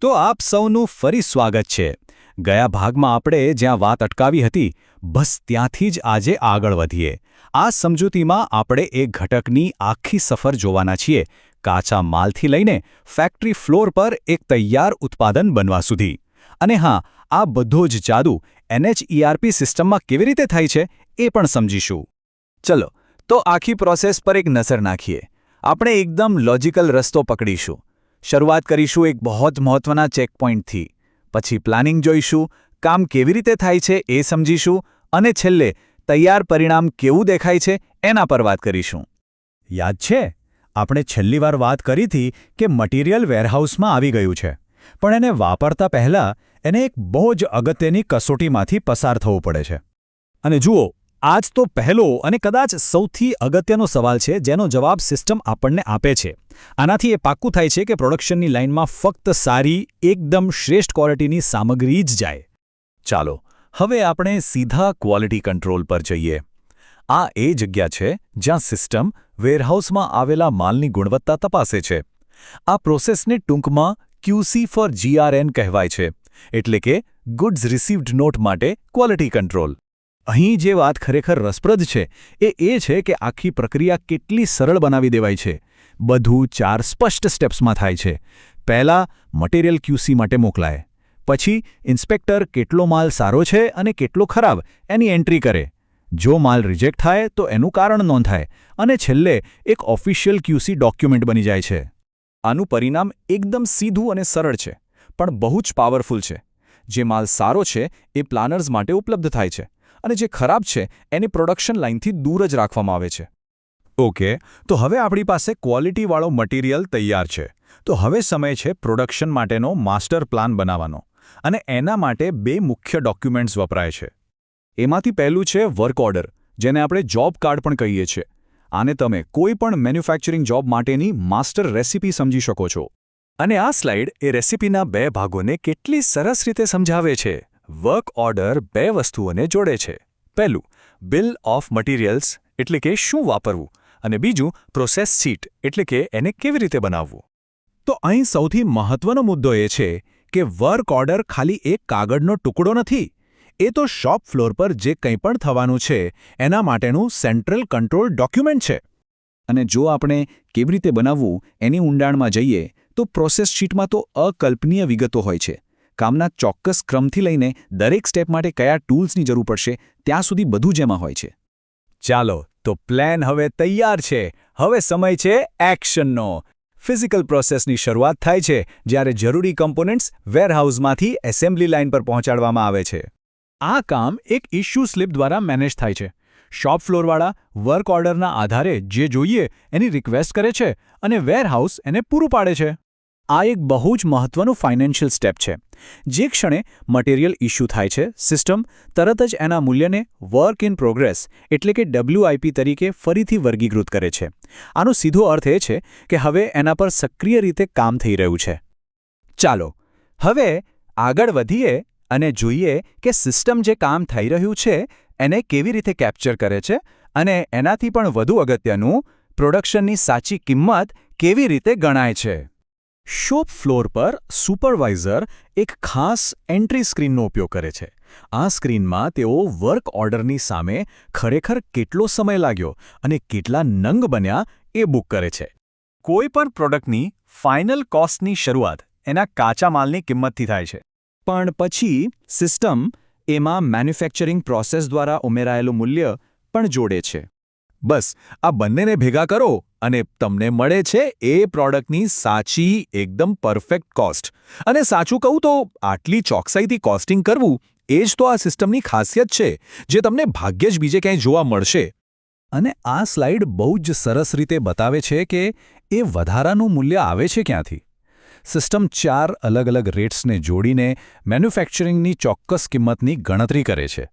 તો આપ સૌનું ફરી સ્વાગત છે. ગયા ભાગમાં આપણે જ્યાં વાત અટકાવી હતી બસ ત્યાંથી જ આજે આગળ વધીએ. આ સમજૂતીમાં આપણે એક ઘટકની આખી સફર જોવાના છીએ, કાચા માલથી લઈને ફેક્ટરી ફ્લોર પર એક તૈયાર ઉત્પાદન બનવા સુધી. અને હા, આ બધો જ જાદુ NHERP સિસ્ટમમાં કેવી રીતે થાય છે એ પણ સમજીશું. ચલો તો આખી પ્રોસેસ પર એક નજર નાખીએ. આપણે એકદમ લોજિકલ રસ્તો પકડીશું. શરૂઆત કરીશું એક બહુ મહત્વના ચેકપોઇન્ટથી, પછી પ્લાનિંગ જોઈશું, કામ કેવી રીતે થાય છે એ સમજીશું, અને છેલ્લે તૈયાર પરિણામ કેવું દેખાય છે એના પર વાત કરીશું. યાદ છે, આપણે છેલ્લી વાર વાત કરી હતી કે મટીરિયલ વેરહાઉસમાં આવી ગયું છે, પણ એને વાપરતા પહેલાં એને એક બહુ જ અગત્યની કસોટીમાંથી પસાર થવું પડે છે. અને જુઓ, આજ તો પહેલો અને કદાચ સૌથી અગત્યનો સવાલ છે જેનો જવાબ સિસ્ટમ આપણને આપે છે. આનાથી એ પાક્કું થાય છે કે પ્રોડક્શનની લાઇનમાં ફક્ત સારી, એકદમ શ્રેષ્ઠ ક્વોલિટીની સામગ્રી જ જાય. ચાલો હવે આપણે સીધા ક્વોલિટી કંટ્રોલ પર જઈએ. આ એ જગ્યા છે જ્યાં સિસ્ટમ વેરહાઉસમાં આવેલા માલની ગુણવત્તા તપાસે છે. આ પ્રોસેસને ટૂંકમાં QC ફોર GRN કહેવાય છે, એટલે કે ગુડ્સ રિસીવ્ડ નોટ માટે ક્વોલિટી કંટ્રોલ. અહીં જે વાત ખરેખર રસપ્રદ છે એ છે કે આખી પ્રક્રિયા કેટલી સરળ બનાવી દેવાય છે. બધું 4 સ્પષ્ટ સ્ટેપ્સમાં થાય છે. પહેલાં મટીરિયલ QC માટે મોકલાય, પછી ઇન્સ્પેક્ટર કેટલો માલ સારો છે અને કેટલો ખરાબ એની એન્ટ્રી કરે. જો માલ રિજેક્ટ થાય તો એનું કારણ નોંધાય, અને છેલ્લે એક ઓફિશિયલ QC ડોક્યુમેન્ટ બની જાય છે. આનું પરિણામ એકદમ સીધું અને સરળ છે, પણ બહુ જ પાવરફુલ છે. જે માલ સારો છે એ પ્લાનર્સ માટે ઉપલબ્ધ થાય છે, અને જે ખરાબ છે એને પ્રોડક્શન લાઇનથી દૂર જ રાખવામાં આવે છે. ઓકે, તો હવે આપણી પાસે ક્વોલિટીવાળો મટીરિયલ તૈયાર છે. તો હવે સમય છે પ્રોડક્શન માટેનો માસ્ટર પ્લાન બનાવવાનો, અને એના માટે 2 મુખ્ય ડોક્યુમેન્ટ્સ વપરાય છે. એમાંથી પહેલું છે વર્ક ઓર્ડર, જેને આપણે જોબ કાર્ડ પણ કહીએ છીએ. આને તમે કોઈ પણ મેન્યુફેક્ચરિંગ જોબ માટેની માસ્ટર રેસિપી સમજી શકો છો. અને આ સ્લાઇડ એ રેસિપીના 2 ભાગોને કેટલી સરસ રીતે સમજાવે છે. વર્ક ઓર્ડર 2 વસ્તુઓને જોડે છે. પહેલું, બિલ ઓફ મટીરિયલ્સ, એટલે કે શું વાપરવું, અને બીજું પ્રોસેસ શીટ, એટલે કે એને કેવી રીતે બનાવવું. તો અહીં સૌથી મહત્વનો મુદ્દો એ છે કે વર્ક ઓર્ડર ખાલી એક કાગળનો ટુકડો નથી. એ તો શોપ ફ્લોર પર જે કંઈ પણ થવાનું છે એના માટેનું સેન્ટ્રલ કંટ્રોલ ડોક્યુમેન્ટ છે. અને જો આપણે કેવી રીતે બનાવવું એની ઊંડાણમાં જઈએ તો પ્રોસેસ શીટમાં તો અકલ્પનીય વિગતો હોય છે. કામના ચોક્કસ ક્રમથી લઈને દરેક સ્ટેપ માટે કયા ટૂલ્સની જરૂર પડશે ત્યાં સુધી બધું જ એમાં હોય છે. ચાલો તો પ્લાન હવે તૈયાર છે. હવે સમય છે એક્શનનો. ફિઝિકલ પ્રોસેસની શરૂઆત થાય છે જ્યારે જરૂરી કમ્પોનન્ટ્સ વેરહાઉસમાંથી એસેમ્બલી લાઇન પર પહોંચાડવામાં આવે છે. આ કામ એક ઇશ્યુ સ્લિપ દ્વારા મેનેજ થાય છે. શોપ ફ્લોરવાળા વર્ક ઓર્ડરના આધારે જે જોઈએ એની રિક્વેસ્ટ કરે છે, અને વેરહાઉસ એને પૂરું પાડે છે. આ એક બહુ જ મહત્વનું ફાઇનાન્શિયલ સ્ટેપ છે. જે ક્ષણે મટીરિયલ ઇશ્યુ થાય છે, સિસ્ટમ તરત જ એના મૂલ્યને વર્ક ઇન પ્રોગ્રેસ, એટલે કે WIP તરીકે ફરીથી વર્ગીકૃત કરે છે. આનો સીધો અર્થ એ છે કે હવે એના પર સક્રિય રીતે કામ થઈ રહ્યું છે. ચાલો હવે આગળ વધીએ અને જોઈએ કે સિસ્ટમ જે કામ થઈ રહ્યું છે એને કેવી રીતે કેપ્ચર કરે છે, અને એનાથી પણ વધુ અગત્યનું, પ્રોડક્શનની સાચી કિંમત કેવી રીતે ગણાય છે. શોપ ફ્લોર પર સુપરવાઇઝર એક ખાસ એન્ટ્રી સ્ક્રીનનો ઉપયોગ કરે છે. આ સ્ક્રીનમાં તેઓ વર્ક ઓર્ડરની સામે ખરેખર કેટલો સમય લાગ્યો અને કેટલા નંગ બન્યા એ બુક કરે છે. કોઈ પણ પ્રોડક્ટની ફાઇનલ કોસ્ટની શરૂઆત એના કાચા માલની કિંમતથી થાય છે, પણ પછી સિસ્ટમ એમાં મેન્યુફેક્ચરિંગ પ્રોસેસ દ્વારા ઉમેરાયેલું મૂલ્ય પણ જોડે છે. બસ આ બંનેને ભેગા કરો અને તમને મળે છે એ પ્રોડક્ટની સાચી, એકદમ પરફેક્ટ કોસ્ટ. અને સાચું કહું તો આટલી ચોકસાઈથી કોસ્ટિંગ કરવું એ જ તો આ સિસ્ટમની ખાસિયત છે, જે તમને ભાગ્યે જ બીજે ક્યાંય જોવા મળશે. અને આ સ્લાઇડ બહુ જ સરસ રીતે બતાવે છે કે એ વધારાનું મૂલ્ય આવે છે ક્યાંથી. સિસ્ટમ 4 અલગ અલગ રેટ્સને જોડીને મેન્યુફેક્ચરિંગની ચોક્કસ કિંમતની ગણતરી કરે છે.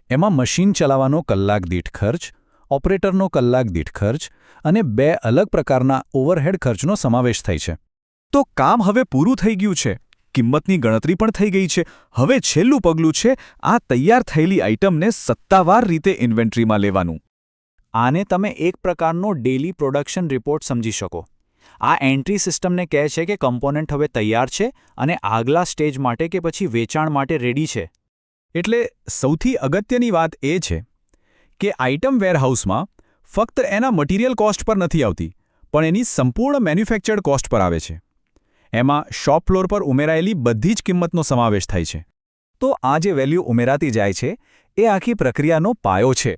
એમાં મશીન ચલાવવાનો કલાક દીઠ ખર્ચ, ઓપરેટરનો કલાક દીઠ ખર્ચ અને 2 અલગ પ્રકારના ઓવરહેડ ખર્ચનો સમાવેશ થાય છે. તો કામ હવે પૂરું થઈ ગયું છે. કિંમતની ગણતરી પણ થઈ ગઈ છે. હવે છેલ્લું પગલું છે આ તૈયાર થયેલી આઇટમને સત્તાવાર રીતે ઇન્વેન્ટરીમાં લેવાનું. આને તમે એક પ્રકારનો ડેલી પ્રોડક્શન રિપોર્ટ સમજી શકો. આ એન્ટ્રી સિસ્ટમને કહે છે કે કમ્પોનન્ટ હવે તૈયાર છે અને આગલા સ્ટેજ માટે કે પછી વેચાણ માટે રેડી છે. એટલે સૌથી અગત્યની વાત એ છે કે આઇટમ વેરહાઉસમાં ફક્ત એના મટીરિયલ કોસ્ટ પર નથી આવતી, પણ એની સંપૂર્ણ મેન્યુફેક્ચર્ડ કોસ્ટ પર આવે છે. એમાં શોપ ફ્લોર પર ઉમેરાયેલી બધી જ કિંમતનો સમાવેશ થાય છે. તો આ જે વેલ્યુ ઉમેરાતી જાય છે એ આખી પ્રક્રિયાનો પાયો છે.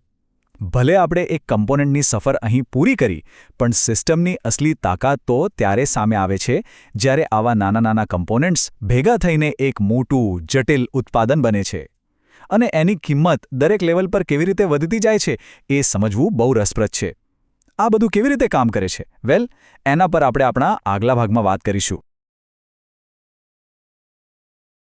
ભલે આપણે એક કમ્પોનન્ટની સફર અહીં પૂરી કરી, પણ સિસ્ટમની અસલી તાકાત તો ત્યારે સામે આવે છે જ્યારે આવા નાના કમ્પોનન્ટ્સ ભેગા થઈને એક મોટું, જટિલ ઉત્પાદન બને છે. અને એની કિંમત દરેક લેવલ પર કેવી રીતે વધતી જાય છે એ સમજવું બહુ રસપ્રદ છે. આ બધું કેવી રીતે કામ કરે છે? એના પર આપણે આપણા આગલા ભાગમાં વાત કરીશું.